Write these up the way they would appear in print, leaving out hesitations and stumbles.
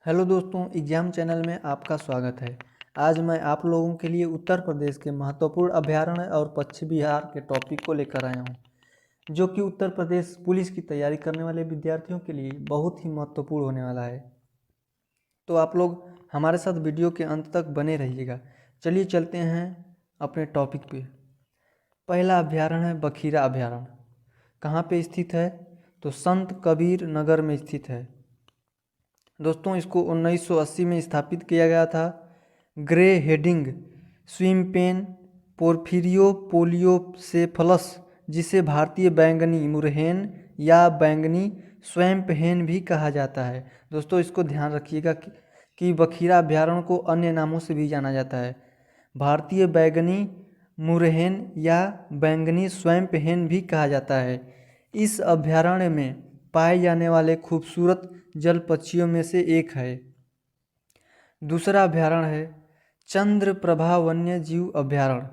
Hello दोस्तों, exam channel में आपका स्वागत है। आज मैं आप लोगों के लिए उत्तर प्रदेश के महत्वपूर्ण अभयारण्य और पश्चिमी बिहार के टॉपिक को लेकर आया हूं, जो कि उत्तर प्रदेश पुलिस की तैयारी करने वाले विद्यार्थियों के लिए बहुत ही महत्वपूर्ण होने वाला है। तो आप लोग हमारे साथ वीडियो के अंत तक बने रहिएगा। चलिए चलते हैं अपने टॉपिक पे। पहला अभयारण्य है बखीरा अभयारण्य। कहाँ पे स्थित है? तो संत कबीर नगर में स्थित है। दोस्तों, इसको 1980 में स्थापित किया गया था। ग्रे हेडिंग स्विमपेन पोर्फिरियो पोलियोसेफलस, जिसे भारतीय बैंगनी मुरहेन या बैंगनी स्वैम्प हेन भी कहा जाता है। दोस्तों, इसको ध्यान रखिएगा कि बखीरा अभयारण्य को अन्य नामों से भी जाना जाता है। भारतीय बैंगनी मुरहेन या बैंगनी स्वैम्प हेन भी कहा जाता है। इस अभयारण्य में पाए जाने वाले खूबसूरत जल पक्षियों में से एक है। दूसरा अभयारण्य है चंद्रप्रभा वन्य जीव अभयारण्य।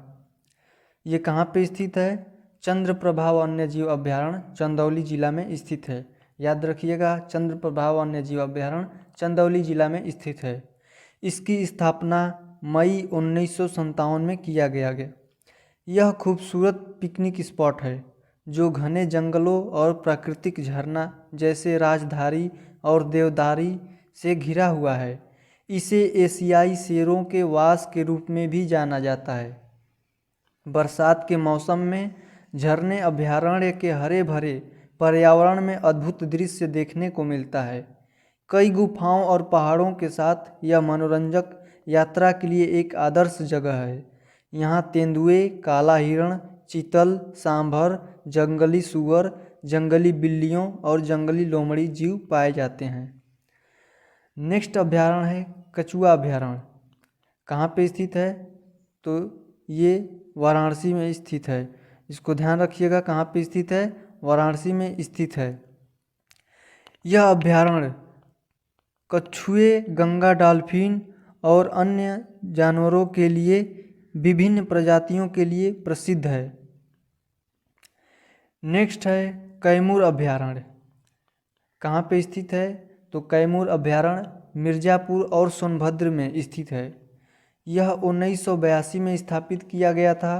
ये कहाँ पे स्थित है? चंद्रप्रभा वन्य जीव अभयारण्य चंदौली जिला में स्थित है। याद रखिएगा, चंद्रप्रभा वन्य जीव अभयारण्य चंदौली जिला में स्थित है। इसकी स्थापना मई 1957 में किया गया। यह खूबसूरत पिकनिक स्पॉट है जो घने जंगलों और प्राकृतिक झरना जैसे राजधारी और देवदारी से घिरा हुआ है। इसे एशियाई शेरों के वास के रूप में भी जाना जाता है। बरसात के मौसम में झरने अभयारण्य के हरे भरे पर्यावरण में अद्भुत दृश्य देखने को मिलता है। कई गुफाओं और पहाड़ों के साथ यह मनोरंजक यात्रा के लिए एक आदर्श जगह है। यहाँ तेंदुए, काला हिरण, चीतल, सांभर, जंगली सूअर, जंगली बिल्लियों और जंगली लोमड़ी जीव पाए जाते हैं। नेक्स्ट अभयारण्य है कछुआ अभयारण्य। कहाँ पे स्थित है? तो ये वाराणसी में स्थित है। इसको ध्यान रखिएगा, कहाँ पे स्थित है? वाराणसी में स्थित है। यह अभयारण्य कछुए, गंगा डॉल्फिन और अन्य जानवरों के लिए विभिन्न प्रजातियों के लिए प्रसिद्ध है। नेक्स्ट है कैमूर अभयारण्य। कहाँ पे स्थित है? तो कैमूर अभयारण्य मिर्ज़ापुर और सोनभद्र में स्थित है। यह 1982 में स्थापित किया गया था।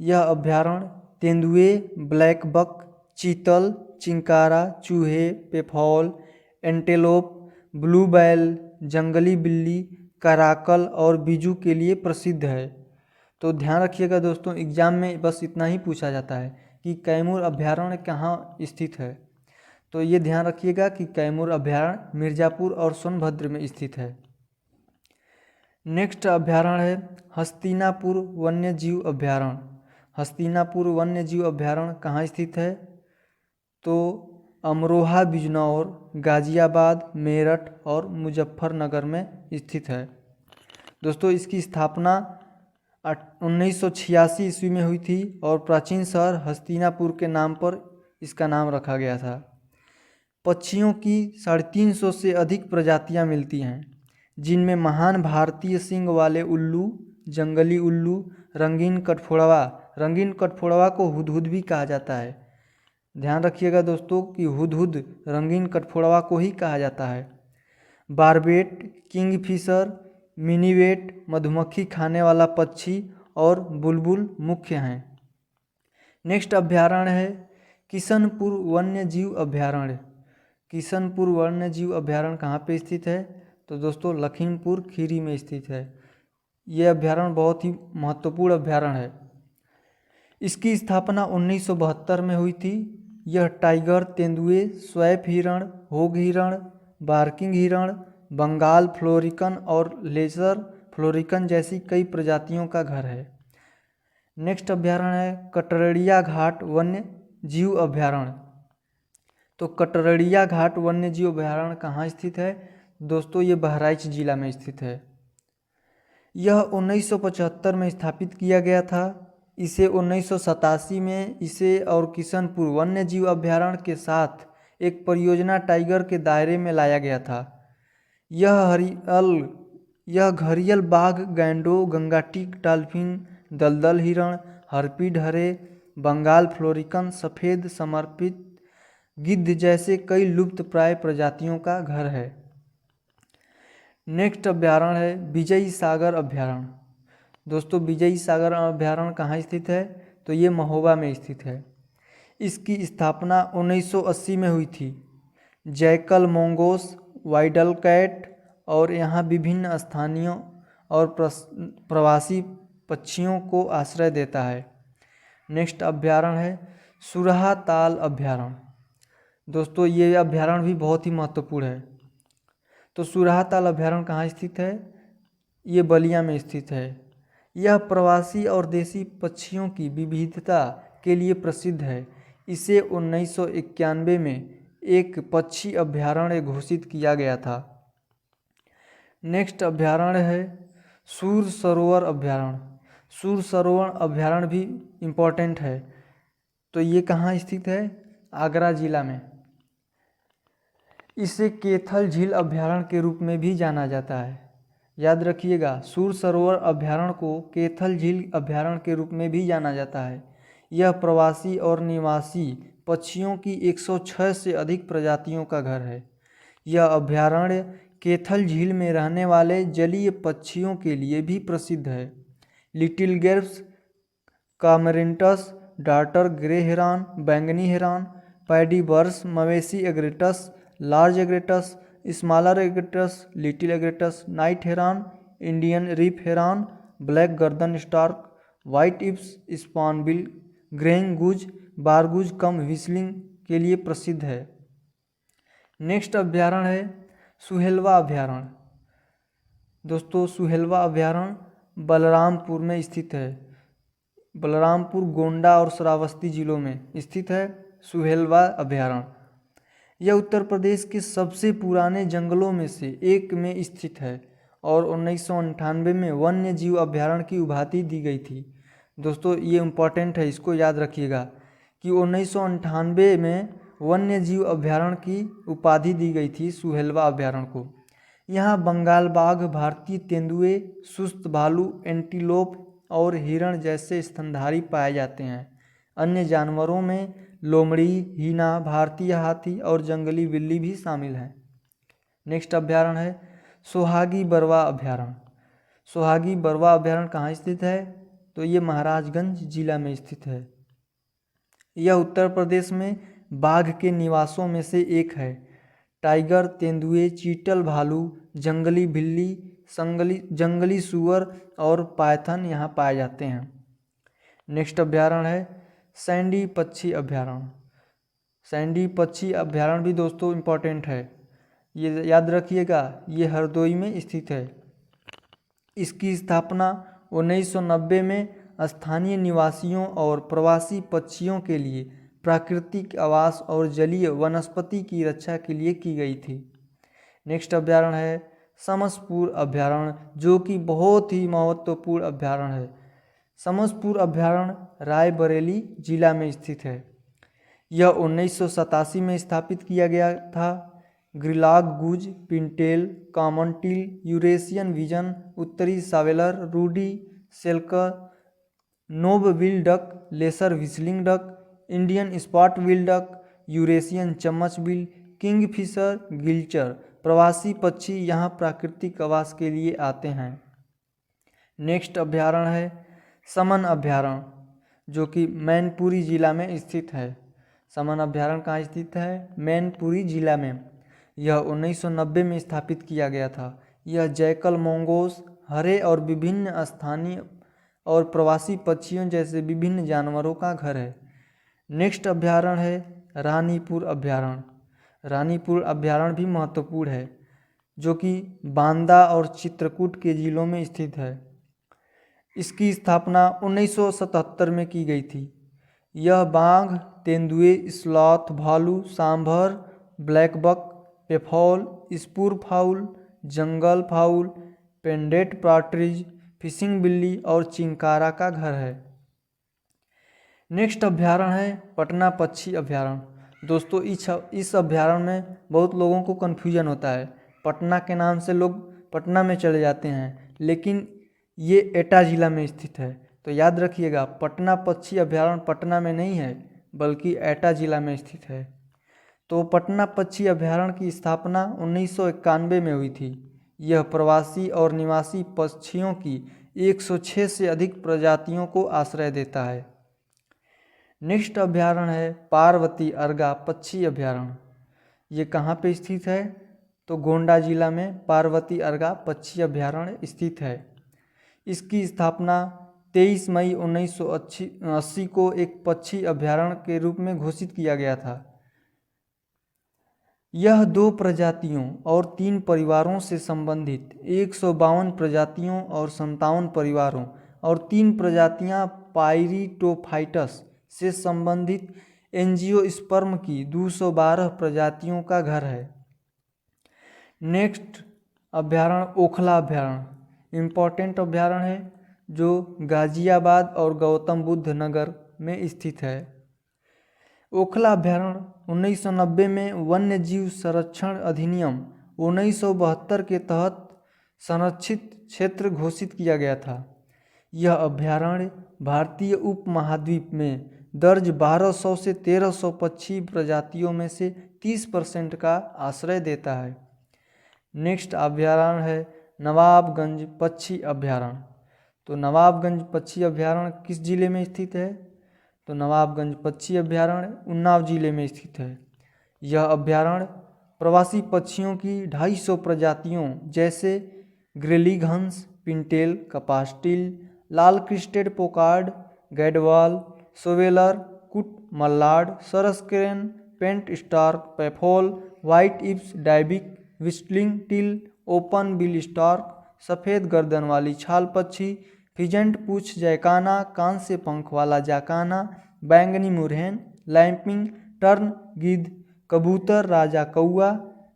यह अभयारण्य तेंदुए, ब्लैक बक, चीतल, चिंकारा, चूहे, पेफॉल, एंटेलोप, ब्लू बैल, जंगली बिल्ली, कराकल और बिजू के लिए प्रसिद्ध है। तो ध्यान रखिएगा दोस्तों, एग्जाम में बस इतना ही पूछा जाता है कि कैमूर अभयारण्य कहाँ स्थित है। तो ये ध्यान रखिएगा कि कैमूर अभयारण्य मिर्ज़ापुर और सोनभद्र में स्थित है। नेक्स्ट अभयारण्य है हस्तिनापुर वन्य जीव अभयारण्य। हस्तिनापुर वन्य जीव अभयारण्य कहाँ स्थित है? तो अमरोहा, बिजनौर, गाजियाबाद, मेरठ और मुजफ्फरनगर में स्थित है। दोस्तों, इसकी स्थापना 1986 ईस्वी में हुई थी और प्राचीन शहर हस्तिनापुर के नाम पर इसका नाम रखा गया था। पक्षियों की 350 से अधिक प्रजातियां मिलती हैं, जिनमें महान भारतीय सींग वाले उल्लू, जंगली उल्लू, रंगीन कठफोड़वा को हुदहुद भी कहा जाता है। ध्यान रखिएगा दोस्तों कि हुदहुद रंगीन कठफोड़वा को ही कहा जाता है। बारबेट, किंगफिशर, मिनीवेट, मधुमक्खी खाने वाला पक्षी और बुलबुल मुख्य हैं। नेक्स्ट अभयारण्य है किशनपुर वन्य जीव अभयारण्य। किशनपुर वन्य जीव अभयारण्य कहाँ पे स्थित है? तो दोस्तों, लखीमपुर खीरी में स्थित है। यह अभयारण्य बहुत ही महत्वपूर्ण अभयारण्य है। इसकी स्थापना 1972 में हुई थी। यह टाइगर, तेंदुए, स्वैप हिरण, होग हिरण, बार्किंग हिरण, बंगाल फ्लोरिकन और लेजर फ्लोरिकन जैसी कई प्रजातियों का घर है। नेक्स्ट अभयारण्य है कटरड़िया घाट वन्य जीव अभयारण्य। तो कटरड़िया घाट वन्य जीव अभयारण्य कहाँ स्थित है? दोस्तों, ये बहराइच जिला में स्थित है। यह 1975 में स्थापित किया गया था। इसे 1987 में इसे और किशनपुर वन्य जीव अभयारण्य के साथ एक परियोजना टाइगर के दायरे में लाया गया था। यह घड़ियाल बाघ, गैंडो, गंगाटीक डॉल्फिन, दलदल हिरण, हर्पी ढरे, बंगाल फ्लोरिकन, सफ़ेद समर्पित गिद्ध जैसे कई लुप्तप्राय प्रजातियों का घर है। नेक्स्ट अभ्यारण्य है विजयी सागर अभ्यारण्य। दोस्तों विजयी सागर अभ्यारण्य कहाँ स्थित है, तो ये महोबा में स्थित है। इसकी स्थापना 1980 में हुई थी। जैकल, मोंगोस, वाइल्ड कैट और यहाँ विभिन्न स्थानीय और प्रवासी पक्षियों को आश्रय देता है। नेक्स्ट अभ्यारण्य है सुरहा ताल अभ्यारण्य। दोस्तों ये अभ्यारण्य भी बहुत ही महत्वपूर्ण है। तो सुरहा ताल अभ्यारण्य कहाँ स्थित है, ये बलिया में स्थित है। यह प्रवासी और देसी पक्षियों की विविधता के लिए प्रसिद्ध है। इसे 1991 में एक पक्षी अभ्यारण्य घोषित किया गया था। नेक्स्ट अभ्यारण्य है सूर सरोवर अभ्यारण्य। सूर सरोवर अभ्यारण्य भी इम्पोर्टेंट है। तो ये कहाँ स्थित है, आगरा जिला में। इसे कैथल झील अभ्यारण्य के रूप में भी जाना जाता है। याद रखिएगा, सूर सरोवर अभ्यारण्य को कैथल झील अभ्यारण्य के रूप में भी जाना जाता है। यह प्रवासी और निवासी पक्षियों की 106 से अधिक प्रजातियों का घर है। यह अभ्यारण्य कैथल झील में रहने वाले जलीय पक्षियों के लिए भी प्रसिद्ध है। लिटिल गेर्स, कामरेंटस, डार्टर ग्रे हेरान, बैंगनी हेरान, पैडी बर्ड्स, मवेशी egrets, large egrets, smaller egrets, little egrets, night heron, Indian reef heron, black गर्दन stork, white ibis, spoonbill, greylag goose, बारगुज कम व्हिस्लिंग के लिए प्रसिद्ध है। नेक्स्ट अभ्यारण्य है सुहेलवा अभ्यारण्य। दोस्तों सुहेलवा अभ्यारण्य बलरामपुर में स्थित है। बलरामपुर, गोंडा और श्रावस्ती जिलों में स्थित है सुहेलवा अभ्यारण्य। यह उत्तर प्रदेश के सबसे पुराने जंगलों में से एक में स्थित है और 1998 में वन्य जीव अभ्यारण्य की उपाधि दी गई थी। दोस्तों ये इम्पोर्टेंट है, इसको याद रखिएगा कि 1998 में वन्य जीव अभ्यारण्य की उपाधि दी गई थी सुहेलवा अभ्यारण्य को। यहाँ बंगाल बाघ, भारतीय तेंदुए, सुस्त भालू, एंटीलोप और हिरण जैसे स्तनधारी पाए जाते हैं। अन्य जानवरों में लोमड़ी, हीना, भारतीय हाथी और जंगली बिल्ली भी शामिल हैं। नेक्स्ट अभ्यारण्य है सोहागी बरवा अभ्यारण्य। सोहागी बरवा अभ्यारण्य कहाँ स्थित है, तो ये महाराजगंज जिला में स्थित है। यह उत्तर प्रदेश में बाघ के निवासों में से एक है। टाइगर, तेंदुए, चीतल, भालू, जंगली बिल्ली, जंगली सूअर और पायथन यहाँ पाए जाते हैं। नेक्स्ट अभ्यारण्य है सैंडी पक्षी अभ्यारण्य। सैंडी पक्षी अभ्यारण्य भी दोस्तों इम्पोर्टेंट है, ये याद रखिएगा, ये हरदोई में स्थित है। इसकी स्थापना 1990 में स्थानीय निवासियों और प्रवासी पक्षियों के लिए प्राकृतिक आवास और जलीय वनस्पति की रक्षा के लिए की गई थी। नेक्स्ट अभ्यारण्य है समसपुर अभ्यारण्य, जो कि बहुत ही महत्वपूर्ण अभ्यारण्य है। समसपुर अभ्यारण्य रायबरेली जिला में स्थित है। यह 1987 में स्थापित किया गया था। Greylag goose, pintail, common teal, Eurasian wigeon, उत्तरी shoveler, ruddy shelduck, knob bill duck, lesser whistling duck, Indian spot bill duck, Eurasian चम्मच बिल, किंगफिशर, गिलचर प्रवासी पक्षी यहाँ प्राकृतिक आवास के लिए आते हैं। नेक्स्ट अभ्यारण्य है समन अभ्यारण्य, जो कि मैनपुरी जिला में स्थित है। समन अभ्यारण्य कहाँ स्थित है, मैनपुरी जिला में। यह 1990 में स्थापित किया गया था। यह जैकल, मोंगोस, हरे और विभिन्न स्थानीय और प्रवासी पक्षियों जैसे विभिन्न जानवरों का घर है। नेक्स्ट अभ्यारण्य है रानीपुर अभ्यारण्य। रानीपुर अभ्यारण्य भी महत्वपूर्ण है, जो कि बांदा और चित्रकूट के जिलों में स्थित है। इसकी स्थापना 1977 में की गई थी। यह बाघ, तेंदुए, स्लॉथ, भालू, sambar, black buck, peafowl, spur fowl, jungle fowl, painted partridge, fishing बिल्ली और चिंकारा का घर है। नेक्स्ट अभ्यारण्य है पटना पक्षी अभ्यारण्य। दोस्तों इस अभ्यारण्य में बहुत लोगों को कन्फ्यूजन होता है। पटना के नाम से लोग पटना में चले जाते हैं, लेकिन ये एटा जिला में स्थित है। तो याद रखिएगा, पटना पक्षी अभ्यारण्य पटना में नहीं है, बल्कि एटा जिला में स्थित है। तो पटना पक्षी अभ्यारण्य की स्थापना 1991 में हुई थी। यह प्रवासी और निवासी पक्षियों की 106 से अधिक प्रजातियों को आश्रय देता है। नेक्स्ट अभयारण्य है पार्वती अर्गा पक्षी अभयारण्य। ये कहाँ पे स्थित है? तो गोंडा जिला में पार्वती अर्गा पक्षी अभयारण्य स्थित है। इसकी स्थापना 23 मई 1980 को एक पक्षी अभयारण्य के रूप में घोषित किया गया था। यह 2 प्रजातियों और 3 परिवारों से संबंधित 152 प्रजातियों और 57 परिवारों और 3 प्रजातियां पायरिटोफाइटस से संबंधित एंजियोस्पर्म की 212 प्रजातियों का घर है। नेक्स्ट अभयारण्य ओखला अभयारण्य इम्पोर्टेंट अभयारण्य है जो गाजियाबाद और गौतम बुद्ध नगर में स्थित है। ओखला अभयारण्य 1990 में वन्य जीव संरक्षण अधिनियम 1972 के तहत संरक्षित क्षेत्र घोषित किया गया था। यह अभयारण्य भारतीय उपमहाद्वीप में दर्ज 1200 से 1300 पक्षी प्रजातियों में से 30% का आश्रय देता है। नेक्स्ट अभयारण्य है नवाबगंज पक्षी अभयारण्य। तो नवाबगंज पक्षी अभयारण्य किस जिले में स्थित है? तो नवाबगंज पक्षी अभयारण्य उन्नाव जिले में स्थित है। यह अभयारण्य प्रवासी पक्षियों की 250 प्रजातियों जैसे ग्रेलिग हंस, पिंटेल, कपासटिल, लाल crested पोकार्ड, gadwall, shoveler, coot mallard, sarus crane, painted stork, peafowl, white ibis, dabchick, whistling teal, open bill stork, सफ़ेद गर्दन वाली छाल पक्षी, फिजेंट पूछ जैकाना, कांस्य पंख वाला जाकाना, बैंगनी मुरहन, लैंपिंग टर्न गिद्ध, कबूतर राजा कौआ,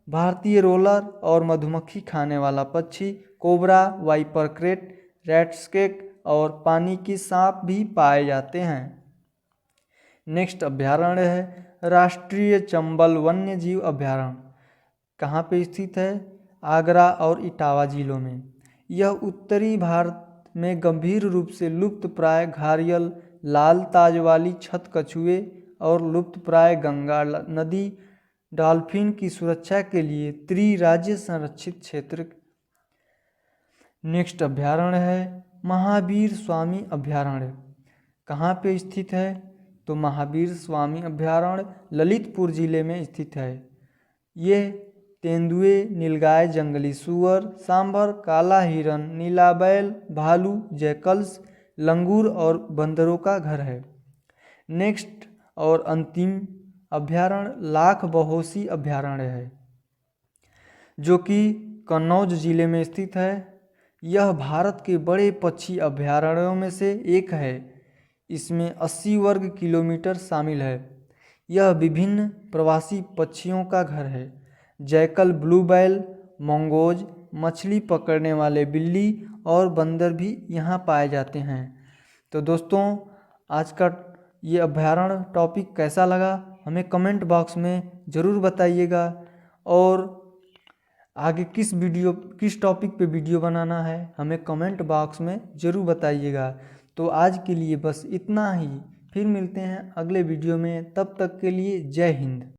भारतीय रोलर और मधुमक्खी खाने वाला पक्षी, कोबरा, वाइपर क्रेट, रैटस्केक और पानी की सांप भी पाए जाते हैं। नेक्स्ट अभयारण्य है राष्ट्रीय चंबल वन्य जीव अभयारण्य। कहाँ पे स्थित है? आगरा और इटावा जिलों में। यह उत्तरी भारत में गंभीर रूप से लुप्तप्राय घारियल लाल ताज वाली छत कछुए और लुप्तप्राय गंगा नदी डॉल्फिन की सुरक्षा के लिए त्रिराज्य संरक्षित क्षेत्र। नेक्स्ट अभयारण्य है महावीर स्वामी अभयारण्य। कहाँ पे स्थित है? तो महावीर स्वामी अभयारण्य ललितपुर जिले में स्थित है। ये तेंदुए, नीलगाय, जंगली सूअर, सांभर, काला हिरन, नीला बैल, भालू, जैकल्स, लंगूर और बंदरों का घर है। नेक्स्ट और अंतिम अभयारण्य लाख बहोसी अभयारण्य है जो कि कन्नौज जिले में स्थित है। यह भारत के बड़े पक्षी अभयारण्यों में से एक है। इसमें 80 वर्ग किलोमीटर शामिल है। यह विभिन्न प्रवासी पक्षियों का घर है। जैकल, ब्लू बैल, मंगोज, मछली पकड़ने वाले बिल्ली और बंदर भी यहाँ पाए जाते हैं। तो दोस्तों आज का ये अभयारण्य टॉपिक कैसा लगा हमें कमेंट बॉक्स में ज़रूर बताइएगा और आगे किस टॉपिक पे वीडियो बनाना है हमें कमेंट बॉक्स में ज़रूर बताइएगा। तो आज के लिए बस इतना ही, फिर मिलते हैं अगले वीडियो में, तब तक के लिए जय हिंद।